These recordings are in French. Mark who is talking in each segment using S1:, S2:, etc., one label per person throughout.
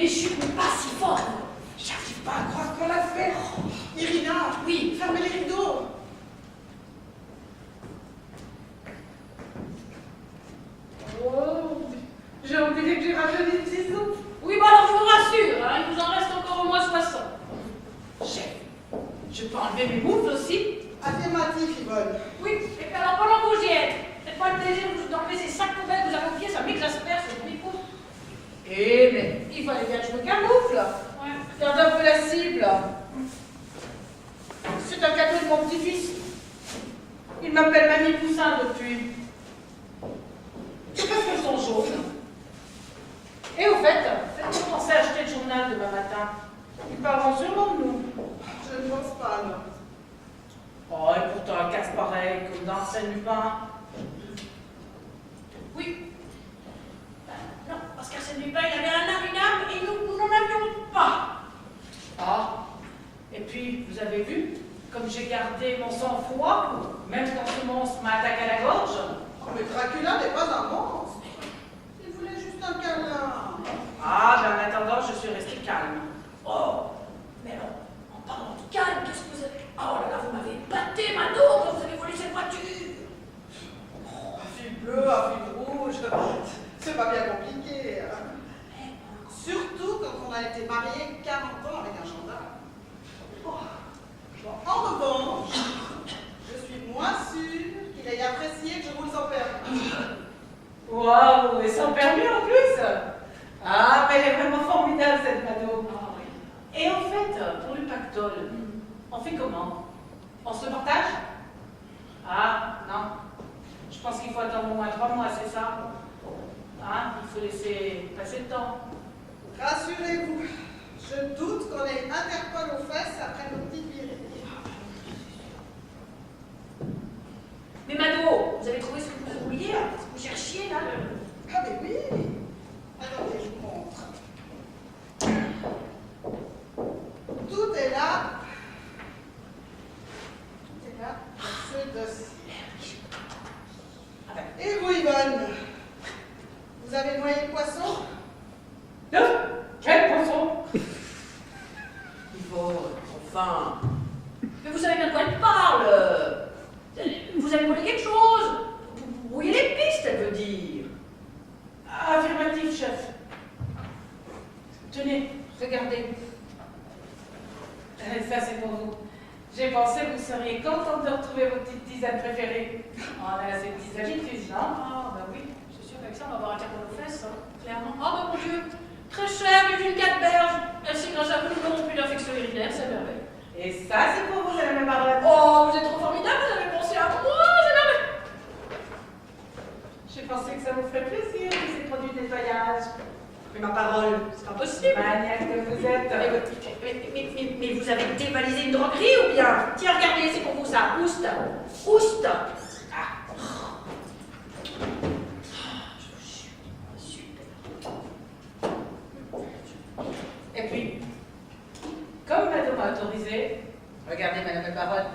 S1: chutes, mais pas si fort.
S2: J'arrive pas à croire qu'on l'a fait. Irina,
S1: Oui.
S2: fermez les rideaux. Oh, j'ai oublié que j'ai rajeuni de 6 ans.
S1: Oui, bah alors je vous rassure, hein, il vous en reste encore au moins 60.
S2: Chef, je peux enlever mes moufles aussi?
S3: Affirmatif, Yvonne.
S1: Oui, et puis alors pendant que vous y êtes, faites-moi le plaisir d'enlever ces sacs poubelles que vous avez au pied, ça m'exaspère, c'est mon coup.
S2: Eh, mais il fallait bien que je me camoufle.
S1: Ouais.
S2: Regardez un peu la cible. C'est un cadeau de mon petit-fils. Il m'appelle Mamie Poussin depuis. C'est parce qu'elles sont jaunes. Et au fait, faites-vous penser à acheter le journal demain matin. Ils parleront sûrement de nous.
S3: Je ne pense pas, non.
S2: Oh, et pourtant un casse pareil, comme dans Arsène Lupin.
S1: Oui. Non, parce qu'Arsène Lupin, il avait une arme et nous n'en avions pas.
S2: Ah, et puis, vous avez vu, comme j'ai gardé mon sang-froid, même quand ce monstre m'a attaqué à la gorge.
S3: Oh, mais Dracula n'est pas un monstre. Il voulait juste un câlin.
S2: Ah, ben en attendant, je suis restée calme.
S1: Oh, mais alors, en parlant de calme, qu'est-ce que vous avez... Oh là là, vous m'avez batté, Mado, quand vous avez volé cette voiture.
S3: À fil bleu, à fil rouge, c'est pas bien compliqué. Hein. Surtout quand on a été marié 40 ans avec un gendarme. Oh. Bon, en revanche, je suis moins sûre qu'il ait apprécié que je roule sans permis.
S2: Waouh, et sans permis en plus. Ah, mais elle est vraiment formidable cette Mado.
S1: Ah oui.
S2: Et en fait, pour le pactole, on fait comment? On se le partage? Ah, non. Je pense qu'il faut attendre au moins 3 mois, c'est ça? Hein? Il faut laisser passer le temps.
S3: Rassurez-vous, je doute qu'on ait Interpol aux fesses après nos petites virées.
S1: Mais Mado, vous avez trouvé ce que vous vouliez, là, ce que vous cherchiez, là
S3: Ah mais oui. Attendez, je vous montre. Tout est là. Tout est là dans ce dossier.
S1: Ah ben,
S3: Et vous, Yvonne, vous avez noyé le poisson?
S2: Non? Quel poisson? Il faut, enfin...
S1: mais vous savez bien de quoi elle parle. Vous avez volé quelque chose. Vous voyez les pistes, elle veut dire.
S2: Affirmatif, chef. Tenez, regardez. Ça, c'est pour vous. J'ai pensé que vous seriez contente de retrouver vos petites tisanes préférées. On a ces petites habitudes, non?
S1: Ah, ben oui, c'est sûr qu'avec ça, on va avoir un carte aux fesses, hein, clairement. Ah, ben mon Dieu, très cher, mais une berge. Ainsi, grâce à vous, nous n'aurons plus d'infection urinaire, c'est merveilleux.
S2: Et ça, c'est pour vous, madame la baronne.
S1: Oh, vous êtes trop formidable, vous avez pensé à moi, c'est merveilleux.
S2: J'ai pensé que ça vous ferait plaisir, tous ces produits de nettoyage.
S1: Mais ma parole, c'est pas possible.
S2: Maniaque que vous êtes.
S1: Mais vous avez dévalisé une droguerie ou bien? Tiens, regardez, c'est pour vous ça. Ouste. Ouste. Ah. Je vous jure. Super.
S2: Et puis, comme madame m'a autorisé, regardez madame la baronne,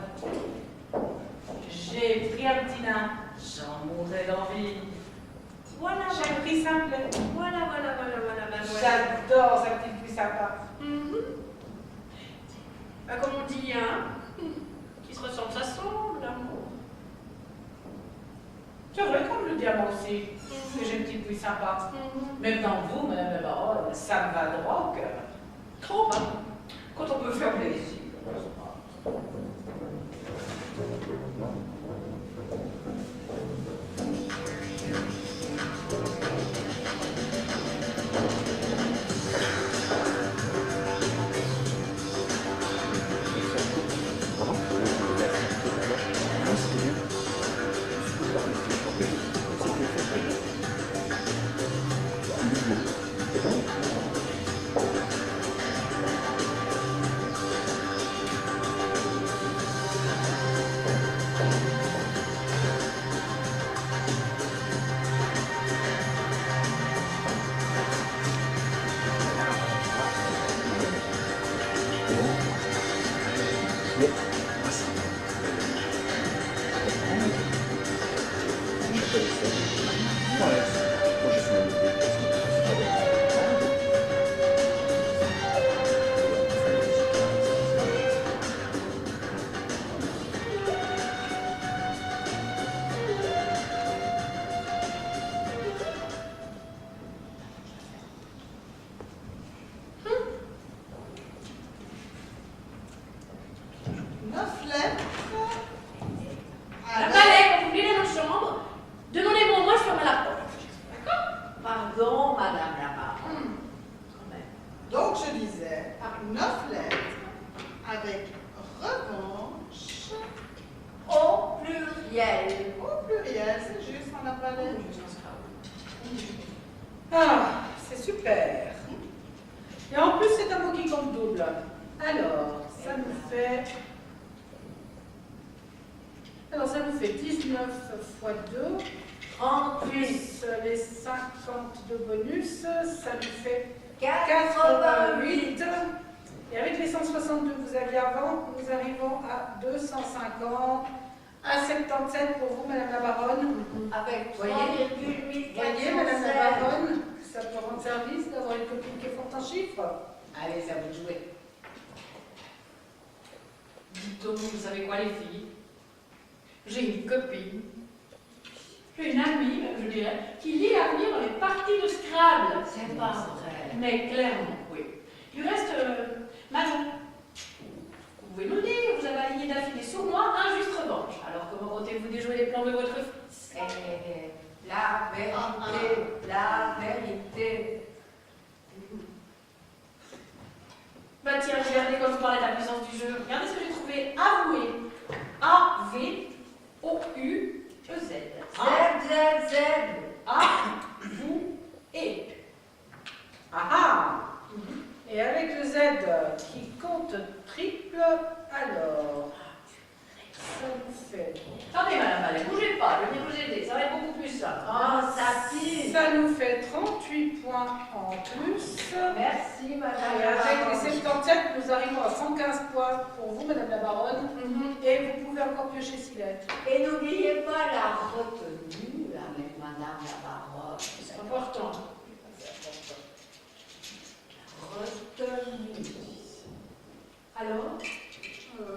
S2: j'ai pris un petit nain, j'en mourrais d'envie.
S1: Voilà,
S2: J'ai pris simple.
S1: voilà.
S2: J'adore sa petite pluie sympa.
S1: Bah, comme on dit, hein, qui se ressemble, ça semble.
S2: C'est vrai qu'on me le dit à moi aussi, que j'ai une petite pluie sympa. Même dans vous, madame la baronne, ça me va droit au cœur.
S1: Trop, hein.
S2: Quand on peut faire plaisir.
S3: 9 lettres.
S1: La
S3: Avec...
S1: balai, quand vous venez dans notre chambre, demandez-moi, moi je ferme la porte.
S4: Pardon, madame la baronne.
S1: Quand même.
S3: Donc je disais 9 lettres avec revanche
S4: Au pluriel.
S3: au pluriel, c'est juste, madame Ballet.
S2: Ah, c'est super. Et en plus, c'est un mot qui compte double. Alors, ça nous fait... Alors, ça nous fait 19 fois 2,
S4: 38.
S2: plus les 50 de bonus, ça nous fait
S4: 88.
S2: 88. Et avec les 162 que vous aviez avant, nous arrivons à 250, à 77 pour vous, Madame la Baronne.
S4: Avec
S2: Voyez,
S4: 3,8.
S2: Voyez, Madame la Baronne, ça peut rendre service d'avoir une copine qui est forte en chiffres. Allez, ça vous jouer.
S1: Dites-donc, vous savez quoi les filles? J'ai une copine, j'ai une amie, même, je dirais, qui lit l'avenir dans les parties de Scrabble.
S4: C'est pas vrai.
S1: Mais clairement, oui. Du reste, Majon, vous pouvez nous le dire, vous avez aligné d'affilée sur moi injuste revanche. Alors comment comptez-vous déjouer les plans de votre fils?
S4: La vérité, la vérité.
S1: Bah tiens, regardez quand vous parlez de la puissance du jeu. Regardez ce que j'ai trouvé. Avoué. A-V-O-U-E-Z.
S4: Z, Z, Z.
S1: A-vous et.
S2: Ah ah. Et avec le Z qui compte triple, alors, ça nous fait...
S1: Attendez, madame Ballet, bougez pas, je vais venir vous aider, ça va être beaucoup plus simple.
S4: Oh, ça tire.
S2: Ça nous fait 38 points en plus.
S4: Merci, madame
S2: Et
S4: la
S2: avec les
S4: baronne.
S2: 77, nous arrivons à 115 points pour vous, Madame la Baronne. Et vous pouvez encore piocher 6 lettres.
S4: Et n'oubliez pas la retenue avec madame la baronne.
S1: C'est important.
S4: Retenue.
S1: Alors?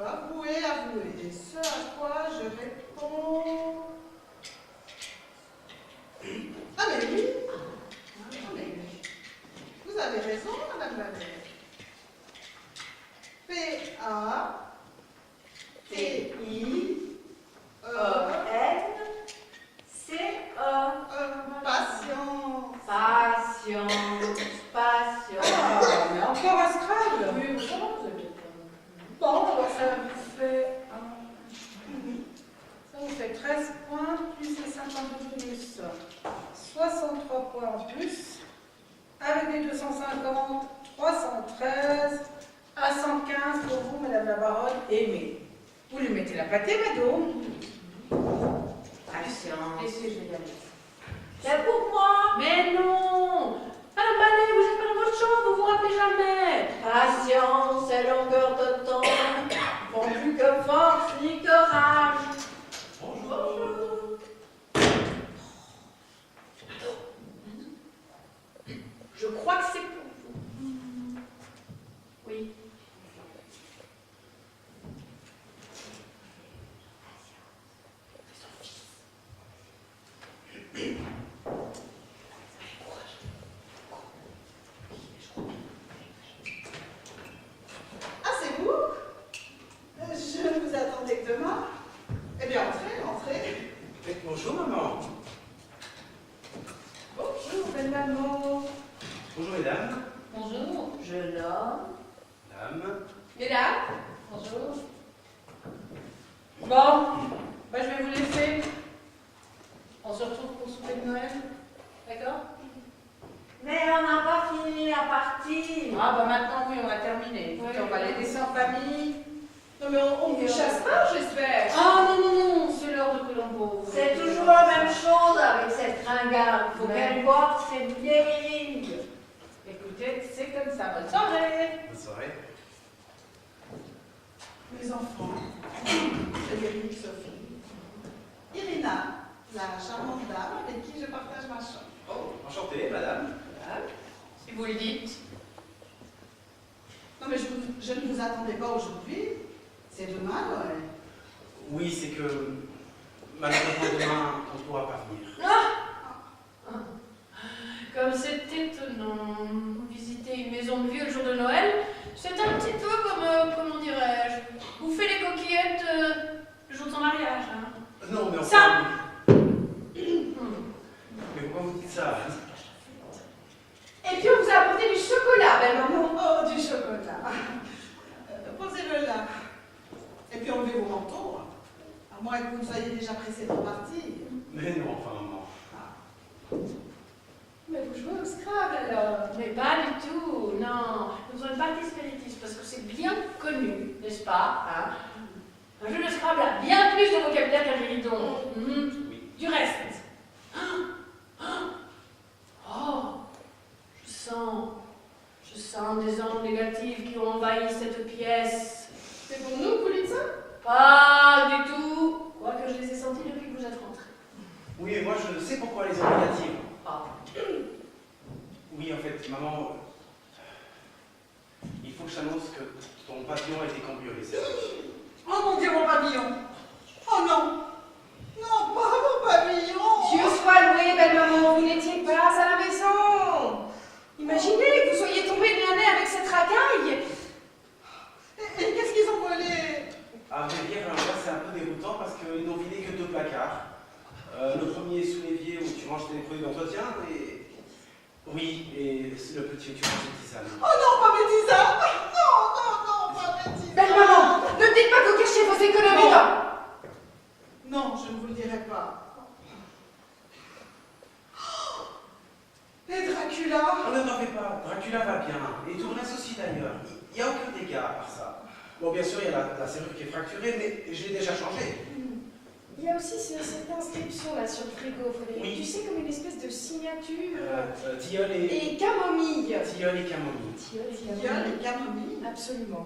S3: Avouez, avouez. Ce à quoi je réponds... Ah mais oui. Ah mais oui. Vous avez raison, Madame Ballet.
S4: P-A-T-I-E-N-C-E.
S3: Patience.
S4: Patience, patience.
S2: Ah, mais encore un Scrabble.
S1: Oui, vous savez, vous avez
S2: Bon, alors ça vous fait... Ça vous fait 13 points, plus les 52 bonus. 63 points en plus. Avec les 250, 313. À 115 pour vous, Madame la Baronne. Aimée. Vous lui mettez la pâtée, Mado.
S4: Patience.
S1: Laissez, je vais y aller.
S4: C'est pour moi.
S1: Mais non! Madame Ballet, vous êtes pas dans votre chambre, vous vous rappelez jamais!
S4: Patience et longueur de temps font plus que force ni que rage. Bonjour.
S1: Je crois que c'est pour vous. Oui.
S3: Ah, c'est vous? Je ne vous attendais que demain. Eh bien, entrez, entrez.
S5: Bonjour maman.
S2: Bonjour, belle maman.
S5: Bonjour mesdames.
S1: Bonjour.
S4: Jeune homme.
S5: Dame.
S1: Mesdames. Bonjour.
S2: Bon, bah, je vais vous laisser. On se retrouve pour souper de Noël. D'accord?
S4: Mais on n'a pas fini la partie.
S2: Ah, bah maintenant, oui, on a terminé. Écoutez,
S1: Ouais.
S2: on va les laisser en famille.
S1: Non mais on vous chasse pas, j'espère.
S2: Ah, non, non, non, c'est l'heure de Colombo.
S4: C'est toujours la même chose avec cette ringarde. Faut
S2: Ouais.
S4: qu'elle boive ses vieilles.
S2: Écoutez, c'est comme ça. Bonne soirée.
S5: Bonne soirée.
S3: Mes enfants. Frédéric, Sophie. Irina, la charmante dame avec qui je partage ma chambre.
S5: Oh, enchanté madame.
S1: Si vous le dites.
S3: Non, mais je ne vous attendais pas aujourd'hui. C'est demain, Noël.
S5: Oui, c'est que malheureusement demain on ne pourra pas venir.
S1: Comme c'est étonnant, visiter une maison de vieux le jour de Noël, c'est un petit peu comme, comment dirais-je, bouffer les coquilles
S3: moins que vous ne soyez déjà pressé de repartir.
S5: Mais non, enfin, maman.
S2: Mais vous jouez au Scrabble alors?
S1: Mais pas du tout, non. Nous avons une partie spiritiste parce que c'est bien connu, n'est-ce pas, hein? Un jeu de Scrabble a bien plus de vocabulaire qu'un guéridon.
S5: Oui.
S1: Du reste. Oh, je sens des ondes négatives qui ont envahi cette pièce.
S2: C'est pour nous, vous dites ça?
S1: Pas du tout. Quoique je les ai sentis depuis que vous êtes rentrés.
S5: Oui, mais moi je sais pourquoi les ondes négatives.
S1: Ah.
S5: Oui, en fait, maman, il faut que je t'annonce que ton pavillon a été cambriolé, c'est vrai.
S3: Oh mon Dieu, mon pavillon! Oh non! Non, pas mon pavillon!
S6: Dieu soit loué, belle maman, vous n'étiez pas à la maison. Imaginez que vous soyez tombé de la nez avec cette racaille.
S3: Et qu'est-ce qu'ils ont volé?
S5: À vrai dire, là, c'est un peu déroutant parce qu'ils n'ont vidé que 2 placards. Le premier est sous l'évier où tu manges tes produits d'entretien et... Oui, et le petit où tu manges tes tisanes.
S3: Oh non, pas mes tisanes! Non, pas mes tisanes!
S6: Belle maman, ne me dites pas que vous cachez vos économies dans...
S3: Non, je ne vous le dirai pas. Et Dracula?
S5: Oh, ne t'en fais pas, Dracula va bien, et tout le reste aussi d'ailleurs. Il n'y a aucun dégât à part ça. Bon, bien sûr, il y a la serrure qui est fracturée, mais je l'ai déjà changée.
S6: Il y a aussi cette inscription là sur le frigo, Frédéric.
S5: Oui.
S6: Tu sais, comme une espèce de signature.
S5: Tilleul et...
S6: Et camomille.
S5: Tilleul et camomille.
S6: Tilleul et
S3: Tilleul
S6: camomille.
S3: et camomille?
S6: Absolument.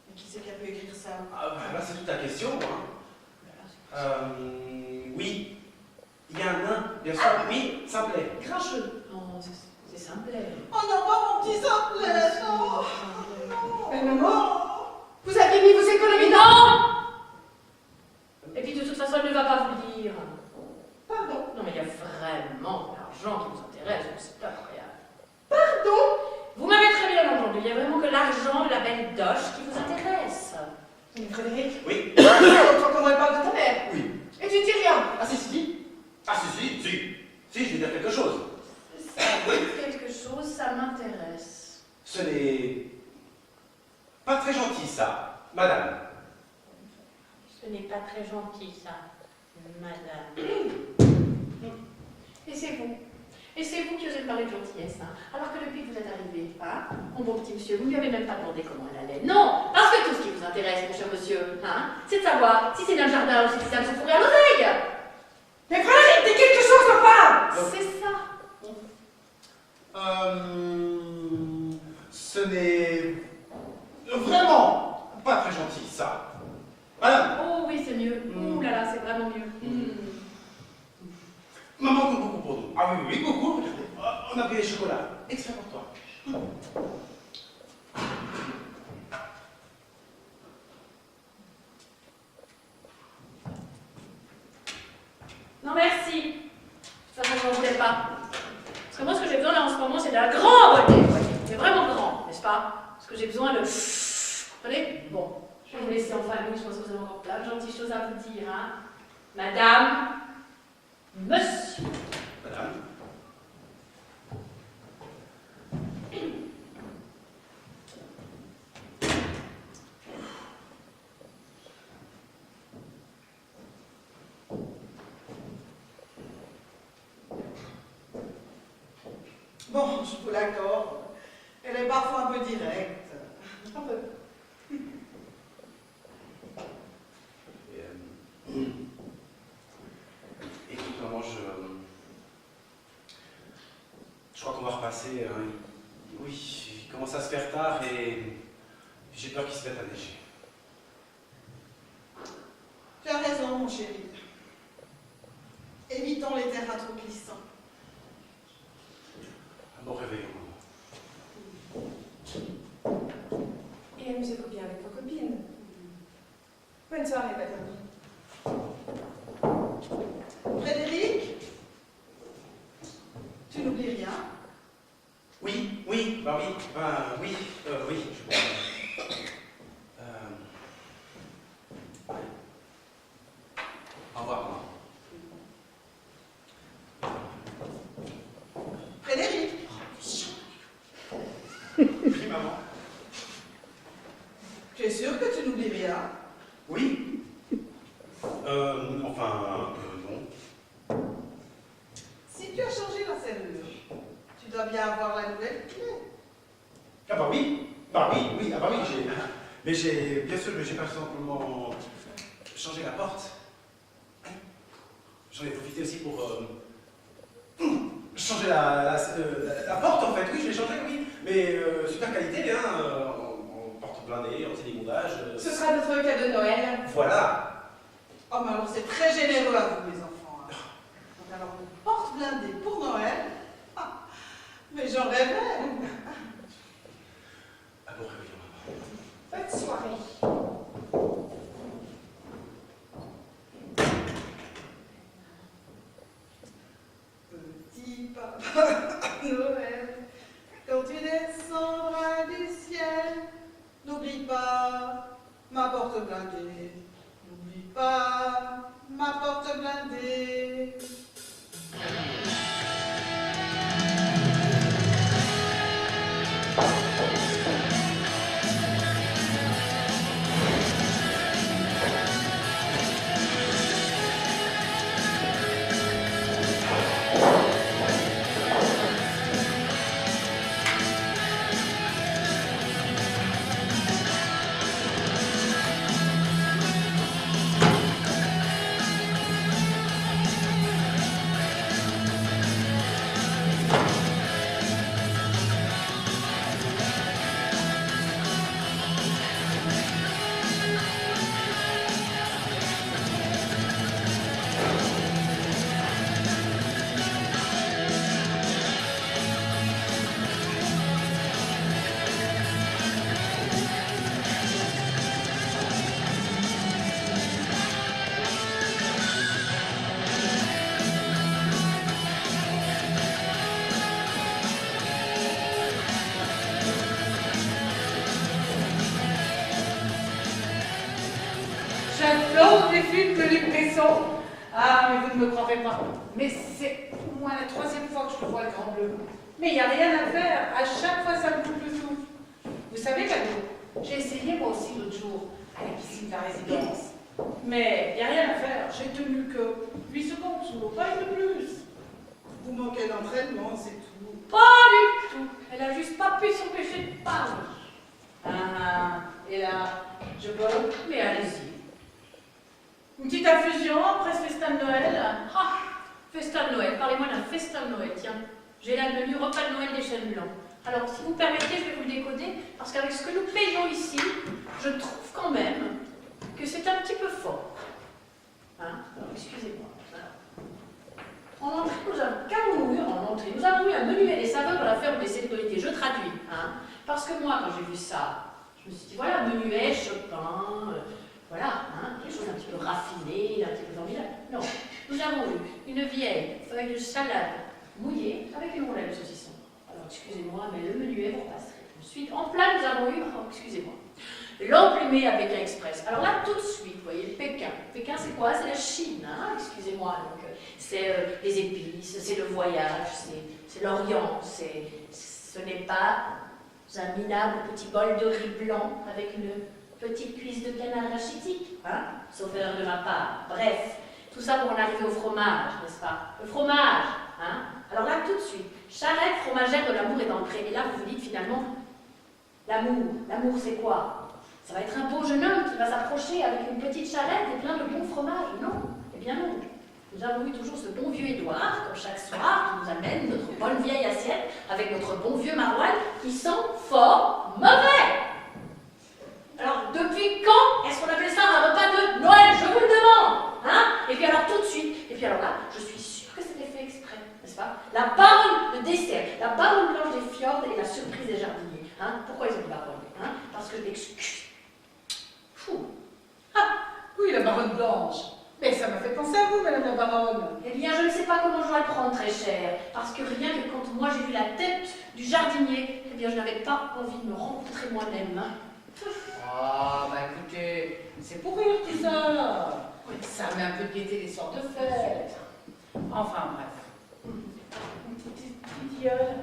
S3: Mais qui c'est qui a pu écrire ça?
S5: Ah, bah, là, c'est toute la question, hein. Oui. Il y a un nain, bien sûr. Oui, simplet.
S6: Grincheux.
S1: Non, c'est simplet.
S3: Oh non, pas mon petit simplet! Non!
S6: Belle maman, vous aviez mis vos économies
S1: Mais
S6: dans...
S1: non! Et puis de toute façon, elle ne va pas vous le dire.
S6: Pardon.
S1: Non, mais il y a vraiment l'argent qui nous intéresse, donc c'est incroyable.
S6: Pardon.
S1: Vous m'avez très bien entendu, il n'y a vraiment que l'argent de la belle Doche qui vous intéresse.
S6: Mais Frédéric,
S5: Oui.
S6: autant qu'on me parle de ta mère.
S5: Oui.
S6: Et tu ne dis rien.
S5: Ah, si. Ah, si. Si, je vais dire quelque chose.
S1: Ça dit quelque chose, ça m'intéresse.
S5: Ce n'est pas très gentil, ça, madame.
S1: Ce n'est pas très gentil, ça, madame. Et c'est vous. Et c'est vous qui osez me parler de gentillesse, hein. Alors que depuis que vous êtes arrivé, hein, mon bon petit monsieur, vous ne lui avez même pas demandé comment elle allait. Non, parce que tout ce qui vous intéresse, mon cher monsieur, hein, c'est de savoir si c'est dans le jardin ou si c'est à se fourrer à l'oseille.
S6: Mais Frédéric, dis quelque chose ou pas?
S1: C'est ça.
S5: Ce n'est vraiment pas très gentil, ça. Madame.
S1: Oh oui, c'est mieux. Ouh là là, c'est vraiment mieux.
S5: Maman compte beaucoup pour nous. Ah oui, beaucoup. Regardez, on a pris des chocolats. Exprès pour toi.
S1: Non, merci. Ça ne m'en voulait pas. Parce que moi, ce que j'ai besoin là en ce moment, c'est de la grande beauté. C'est vraiment grand, n'est-ce pas? Parce que j'ai besoin de... Vous comprenez? Bon, je vais vous laisser en famille. Je pense que vous avez encore plein de gentilles choses à vous dire, hein. Madame, monsieur.
S5: Madame.
S3: Bon, je vous l'accorde. Elle est parfois un peu directe.
S6: Un peu.
S5: Écoute, maman, je crois qu'on va repasser. Oui, il commence à se faire tard et j'ai peur qu'il se mette à neiger.
S3: Tu as raison, mon chéri. Évitons les terrains trop glissants.
S5: Un bon réveillon, maman.
S6: Et amusez-vous bien avec vos copines. Bonne soirée, belle maman.
S3: Frédéric, tu n'oublies rien?
S5: Oui, oui, je crois. Au revoir, maman.
S3: Frédéric,
S5: Oui, maman.
S3: tu es sûr que tu n'oublies rien?
S5: Oui. Non.
S3: Si tu as changé la serrure, tu dois bien avoir la nouvelle clé.
S5: Ah bah oui, oui, j'ai... Mais bien sûr, mais j'ai pas simplement changé la porte. J'en ai profité aussi pour changer la porte, en fait. Oui, je l'ai changée, oui. Mais super qualité, hein, en porte blindée, anti-dégondage.
S6: Ce sera notre cadeau de Noël.
S5: Voilà.
S3: Oh, mais alors c'est très généreux à vous, les enfants. Hein. Donc alors, une porte blindée pour Noël. Ah, mais j'en rêvais.
S5: Ah bon, réveillons, maman.
S6: Bonne soirée.
S3: Petit papa Noël, quand tu descendras du ciel, n'oublie pas ma porte blindée. N'oublie pas ma porte blindée.
S2: J'adore les films de Luc Besson. Ah, mais vous ne me croirez pas. Mais c'est au moins la troisième fois que je vois le Grand Bleu. Mais il n'y a rien à faire. À chaque fois, ça me coupe le souffle. Vous savez, Cadeau, j'ai essayé moi aussi l'autre jour à la piscine de la résidence. Mais il n'y a rien à faire. J'ai tenu que 8 secondes sous l'eau, pas une de plus.
S3: Vous manquez d'entraînement, c'est tout.
S1: Pas du tout. Elle a juste pas pu s'empêcher de parler.
S2: Ah, et là, je peux.
S1: Mais allez-y.
S2: Une petite infusion après ce festin de Noël.
S1: Ah, festin de Noël. Parlez-moi d'un festin de Noël, tiens. J'ai là le menu repas de Noël des chênes blancs. Alors, si vous permettez, je vais vous le décoder, parce qu'avec ce que nous payons ici, je trouve quand même que c'est un petit peu fort. Hein? Alors, excusez-moi. En entrée, nous avons eu un menuet des saveurs de la ferme des célébrités. Je traduis. Hein? Parce que moi, quand j'ai vu ça, je me suis dit, voilà, menuet, Chopin, voilà, hein, quelque chose un petit peu raffiné, un petit peu formidable. Non, nous avons eu une vieille feuille de salade mouillée avec une roulette de saucisson. Alors, excusez-moi, mais le menuet, vous repasserez. Ensuite, en plat, nous avons eu, excusez-moi, l'emplumé à Pékin Express. Alors là, tout de suite, vous voyez, Pékin. Pékin, c'est quoi? C'est la Chine, hein, excusez-moi. Donc, c'est les épices, c'est le voyage, c'est l'Orient, ce n'est pas un minable petit bol de riz blanc avec une petite cuisse de canard rachitique, hein, sauf erreur de ma part. Bref, tout ça pour en arriver au fromage, n'est-ce pas? Le fromage, hein. Alors là, tout de suite, charrette fromagère de l'amour est dans le pré. Et là, vous vous dites finalement, l'amour c'est quoi? Ça va être un beau jeune homme qui va s'approcher avec une petite charrette et plein de bons fromages. Non, eh bien non. Nous avons eu toujours ce bon vieux Édouard, comme chaque soir, qui nous amène notre bonne vieille assiette avec notre bon vieux maroilles qui sent fort mauvais. Alors, depuis quand est-ce qu'on appelle ça un repas de Noël? Je vous le demande, hein? Et puis alors, tout de suite, et puis alors là, je suis sûre que c'était fait exprès, n'est-ce pas? La baronne, le dessert, la baronne blanche des fjords et la surprise des jardiniers, hein? Pourquoi ils ont dit baronne, hein? Parce que excuse. Fou.
S2: Ah, oui, la baronne blanche. Mais ça m'a fait penser à vous, madame la baronne.
S1: Eh bien, je ne sais pas comment je dois le prendre, très cher, parce que rien que quand moi j'ai vu la tête du jardinier, eh bien, je n'avais pas envie de me rencontrer moi-même, hein?
S2: Ah, bah écoutez, c'est pour rire tout ça. Ça met un peu de gaieté les soirs de fête. Enfin, bref. Une petite tilleule.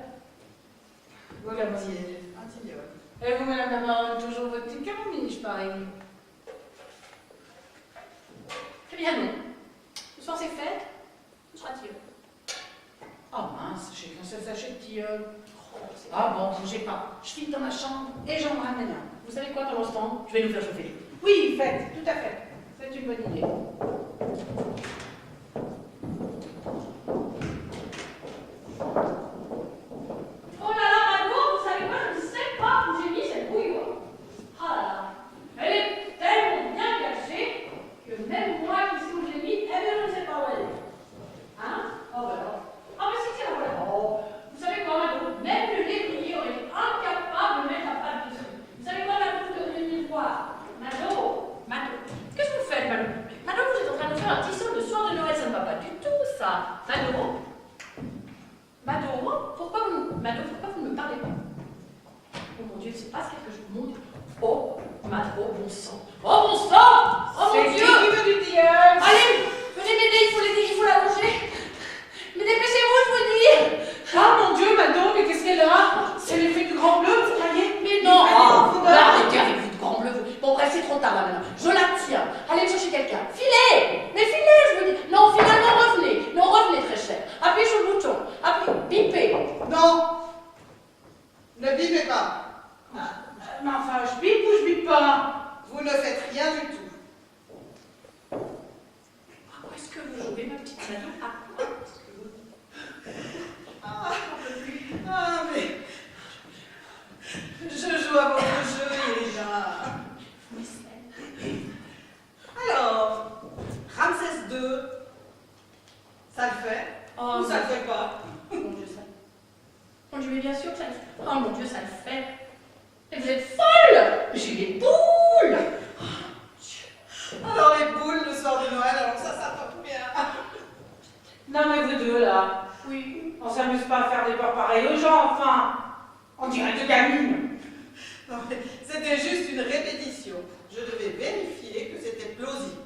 S2: Voilà, mon Dieu.
S3: Un tilleul.
S2: Et vous, madame la baronne, toujours votre petite caramiche, pareil.
S1: Eh Eh bien non. Ce soir c'est fête, ce sera tilleul.
S2: Oh mince, j'ai qu'un seul sachet de tilleul.
S1: Oh, c'est
S2: Ah bon, bougez pas. Je file dans ma chambre et j'en ramène un.
S1: Vous savez quoi, pendant ce temps, je vais nous faire chauffer.
S2: Oui, faites, tout à fait. C'est une bonne idée.
S1: Oh là là, Mado, vous savez quoi, je ne sais pas où j'ai mis cette bouilloire. Ah là là, elle est tellement bien cachée que même moi qui sais où je l'ai mis, eh bien je ne sais pas où elle est. Hein? Oh ben non. Ah mais si, tiens, voilà. Oh, vous savez quoi, Mado, même le lévrier aurait été incapable de mettre la patte dessus. Vous savez quoi, la coupe de miroir? Mado, qu'est-ce que vous faites, Mado? Mado, vous êtes en train de faire un tisson le soir de Noël, ça ne va pas du tout, ça. Mado, pourquoi vous ne me parlez pas? Oh mon Dieu, c'est pas ce que je vous montre. Oh, Mado, bon sang. Oh mon sang! Oh mon
S2: C'est
S1: Dieu!
S2: qui veut du tilleul?
S1: Allez, venez m'aider, il faut l'allonger. Mais dépêchez-vous, je vous dis.
S2: Ah mon Dieu, Mado, mais qu'est-ce qu'elle a? C'est l'effet du grand bleu, vous voyez?
S1: Mais non!
S2: Allez, vous
S1: Bah, arrêtez avec vous de grand bleu. Bon, bref, c'est trop tard là maintenant. Je la tiens. Allez me chercher quelqu'un. Filez! Mais filez, je vous dis. Non, finalement, revenez. Non, revenez, très cher. Appuyez sur le bouton. Appuyez. Bipez.
S3: Non, ne bipez pas.
S2: Mais enfin, je bip ou je bip pas?
S3: Vous ne faites rien du tout.
S1: À quoi est-ce que vous jouez, ma petite Mado? À quoi est-ce que vous...
S3: Ah, mais je joue à votre jeu, Irina.
S1: Oui, c'est...
S3: Alors, Ramsès II, ça le fait
S1: Oh,
S3: ou ça le fait pas?
S1: mon Dieu, ça... Mon Dieu, mais bien sûr que ça le fait. Oh mon Dieu, ça le fait. Et vous êtes folle! J'ai les boules!
S3: Alors les boules le soir de Noël, alors ça tombe bien.
S2: Non mais vous deux là,
S1: Oui.
S2: on s'amuse pas à faire des peurs pareils aux gens, enfin. On dirait deux gamines.
S3: Non, mais c'était juste une répétition. Je devais vérifier que c'était plausible.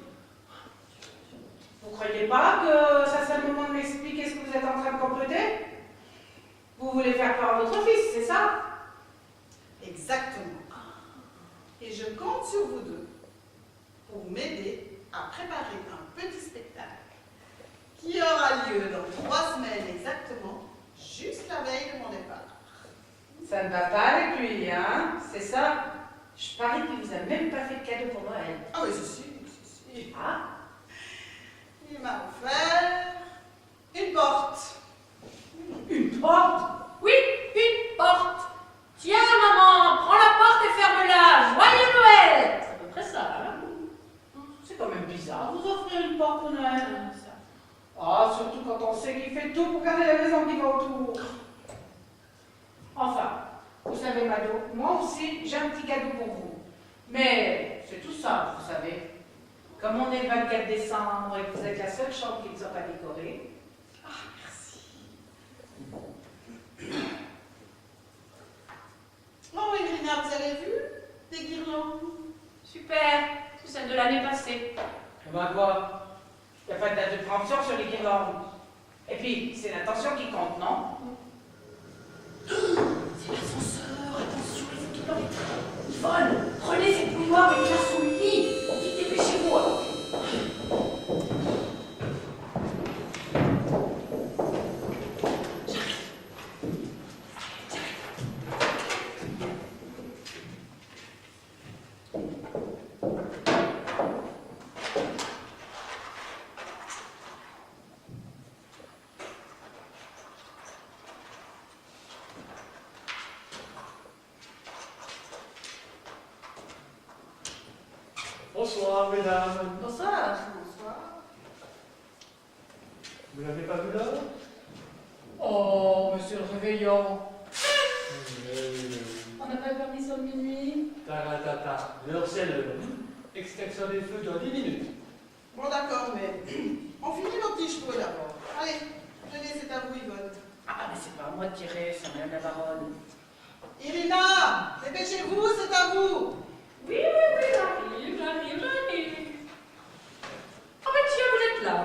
S2: Vous croyez pas que ça c'est le moment de m'expliquer ce que vous êtes en train de comploter? Vous voulez faire peur à votre fils, c'est ça?
S3: Exactement. Et je compte sur vous deux pour m'aider à préparer un petit spectacle qui aura lieu dans 3 semaines exactement, juste la veille de mon départ.
S2: Ça ne va pas avec lui, hein? C'est ça? Je parie qu'il vous a même pas fait de cadeau pour Noël.
S3: Ah oui, si.
S2: Ah?
S3: Il m'a offert une porte.
S2: Une porte?
S1: Oui, une porte. Tiens, maman, prends la porte et ferme-la. Joyeux Noël. C'est à peu près ça, hein?
S2: C'est quand même bizarre, vous offrez une porte pour Noël. Ah, surtout quand on sait qu'il fait tout pour garder la maison qui va autour. Enfin, vous savez, Mado, moi aussi, j'ai un petit cadeau pour vous. Mais c'est tout ça, vous savez. Comme on est le 24 décembre et que vous êtes la seule chambre qui ne soit pas décorée.
S3: Ah, merci. Oh, Irina, vous avez vu des guirlandes?
S1: Super, c'est celle de l'année passée.
S2: Eh ben quoi? Il n'y a pas de date de péremption sur les guirlandes. Et puis, c'est l'intention qui compte, non?
S1: C'est l'ascenseur, attention, il faut qu'il en ait. Yvonne, prenez cette bouilloire et la sous le lit. Vite, dépêchez-vous alors.
S7: Bonsoir, mesdames.
S3: Bonsoir. Bonsoir.
S7: Vous n'avez pas vu l'heure?
S2: Oh, monsieur le réveillon.
S1: On n'a pas permis sur le minuit.
S7: Taratata. L'heure, c'est l'heure. Extinction des feux dans 10 minutes.
S3: Bon, d'accord, mais on finit nos petits cheveux d'abord. Allez, tenez, c'est à vous, Yvonne.
S2: Ah, mais c'est pas à moi de tirer, c'est madame la baronne.
S3: Irina, dépêchez-vous, c'est à vous.
S1: Oui, j'arrive. Oh, mais tiens, vous êtes là.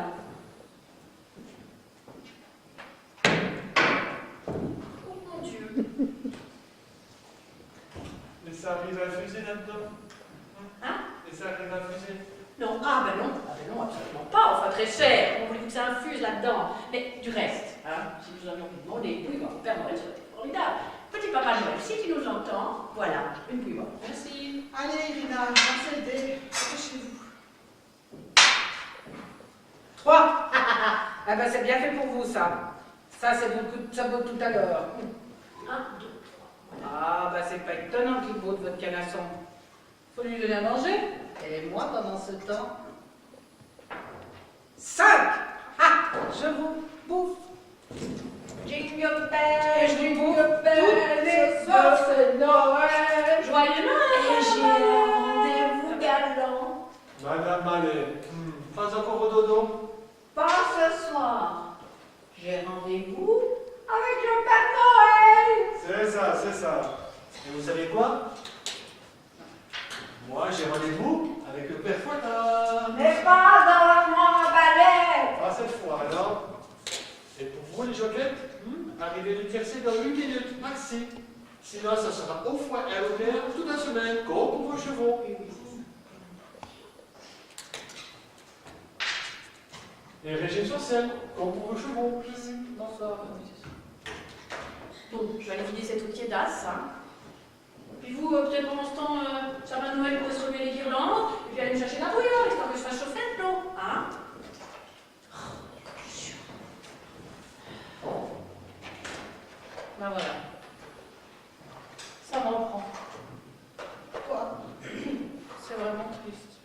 S1: Oh mon Dieu.
S7: Et ça arrive à fuser là-dedans?
S1: Hein?
S7: Et ça arrive à fuser?
S1: Non, ah ben non, absolument pas, enfin très cher, on voulait que ça infuse là-dedans. Mais du reste, hein, si nous avions pu demander une bouilloire au Père Noël, ça aurait été formidable. Petit Papa Noël, si tu nous entends, voilà, une bouilloire. Merci.
S3: Allez, Irina, on va s'aider. Dépêchez-vous.
S2: 3. Ah ben c'est bien fait pour vous ça. Ça c'est beaucoup, ça vaut tout à l'heure.
S1: 1, 2, 3.
S2: Ah bah c'est pas étonnant qu'il vaut de votre canasson. Faut lui donner à manger.
S3: Et moi, pendant ce temps,
S2: 5. Ah, je vous bouffe.
S6: Jingle bell,
S2: Je lui bouffe
S6: jingle bell,
S2: toutes les
S6: ce soir
S2: heures.
S6: c'est Noël.
S1: Joyeux Noël!
S6: Et j'ai un rendez-vous galant.
S7: Madame Mallet, pas encore au dodo?
S6: Pas ce soir. J'ai rendez-vous avec le Père Noël.
S7: C'est ça. Et vous savez quoi? Moi, j'ai rendez-vous avec le Père Fouettard.
S6: Mais pas dans la moindre balai.
S7: Pas cette fois, alors. Et pour vous, les joquettes, arrivez du tiercé dans 8 minutes, maxi. Sinon, ça sera au foin et au clair toute la semaine, comme pour vos chevaux. Et régime social, comme pour vos chevaux.
S1: Bonsoir. Bon, je vais aller vider cette outil d'as. Hein. Puis vous, peut-être pendant ce temps, Sapin de Noël, vous pouvez se remuer les guirlandes, et puis aller me chercher la bouilloire, histoire que je fasse chauffer le plomb. Hein? Ben voilà. Ça m'en prend.
S3: quoi?
S1: C'est vraiment triste.